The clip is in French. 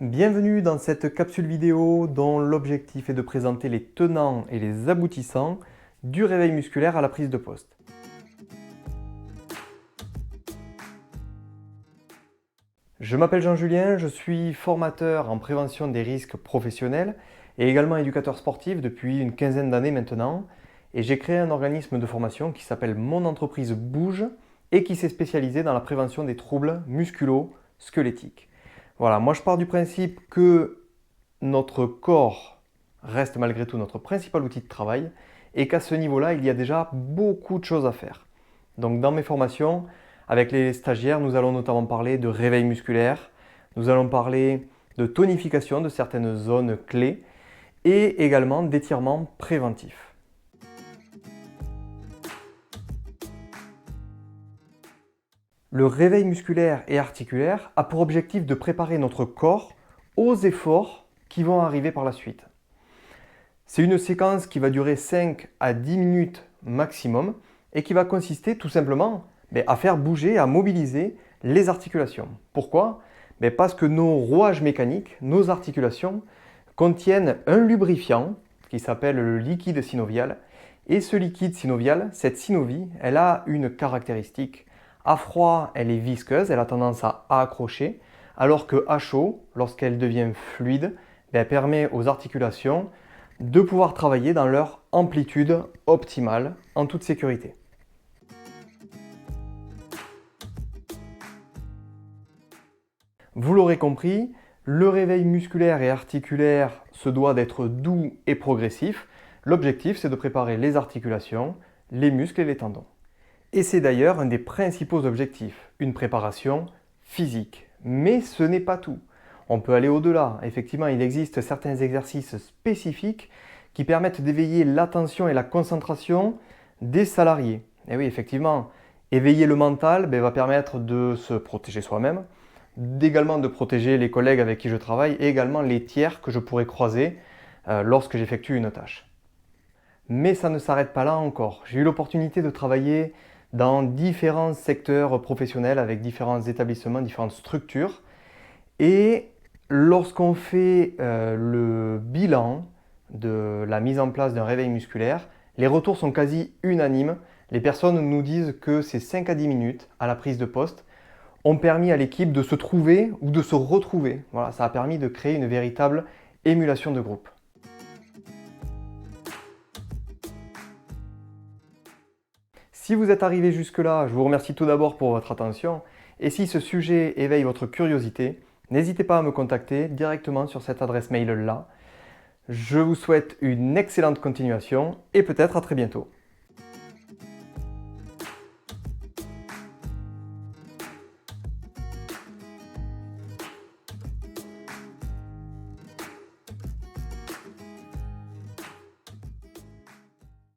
Bienvenue dans cette capsule vidéo dont l'objectif est de présenter les tenants et les aboutissants du réveil musculaire à la prise de poste. Je m'appelle Jean-Julien, je suis formateur en prévention des risques professionnels et également éducateur sportif depuis une quinzaine d'années maintenant. Et j'ai créé un organisme de formation qui s'appelle Mon entreprise bouge et qui s'est spécialisé dans la prévention des troubles musculo-squelettiques. Voilà, moi je pars du principe que notre corps reste malgré tout notre principal outil de travail et qu'à ce niveau-là, il y a déjà beaucoup de choses à faire. Donc dans mes formations, avec les stagiaires, nous allons notamment parler de réveil musculaire, nous allons parler de tonification de certaines zones clés et également d'étirement préventif. Le réveil musculaire et articulaire a pour objectif de préparer notre corps aux efforts qui vont arriver par la suite. C'est une séquence qui va durer 5 à 10 minutes maximum et qui va consister tout simplement à faire bouger, à mobiliser les articulations. Pourquoi? Parce que nos rouages mécaniques, nos articulations, contiennent un lubrifiant qui s'appelle le liquide synovial. Et ce liquide synovial, cette synovie, elle a une caractéristique. À froid, elle est visqueuse, elle a tendance à accrocher, alors qu'à chaud, lorsqu'elle devient fluide, elle permet aux articulations de pouvoir travailler dans leur amplitude optimale en toute sécurité. Vous l'aurez compris, le réveil musculaire et articulaire se doit d'être doux et progressif. L'objectif, c'est de préparer les articulations, les muscles et les tendons. Et c'est d'ailleurs un des principaux objectifs, une préparation physique. Mais ce n'est pas tout. On peut aller au-delà. Effectivement, il existe certains exercices spécifiques qui permettent d'éveiller l'attention et la concentration des salariés. Et oui, effectivement, éveiller le mental va permettre de se protéger soi-même, également de protéger les collègues avec qui je travaille et également les tiers que je pourrais croiser lorsque j'effectue une tâche. Mais ça ne s'arrête pas là encore. J'ai eu l'opportunité de travailler dans différents secteurs professionnels avec différents établissements, différentes structures. Et lorsqu'on fait le bilan de la mise en place d'un réveil musculaire, les retours sont quasi unanimes. Les personnes nous disent que ces 5 à 10 minutes à la prise de poste ont permis à l'équipe de se trouver ou de se retrouver. Voilà, ça a permis de créer une véritable émulation de groupe. Si vous êtes arrivé jusque-là, je vous remercie tout d'abord pour votre attention. Et si ce sujet éveille votre curiosité, n'hésitez pas à me contacter directement sur cette adresse mail-là. Je vous souhaite une excellente continuation et peut-être à très bientôt.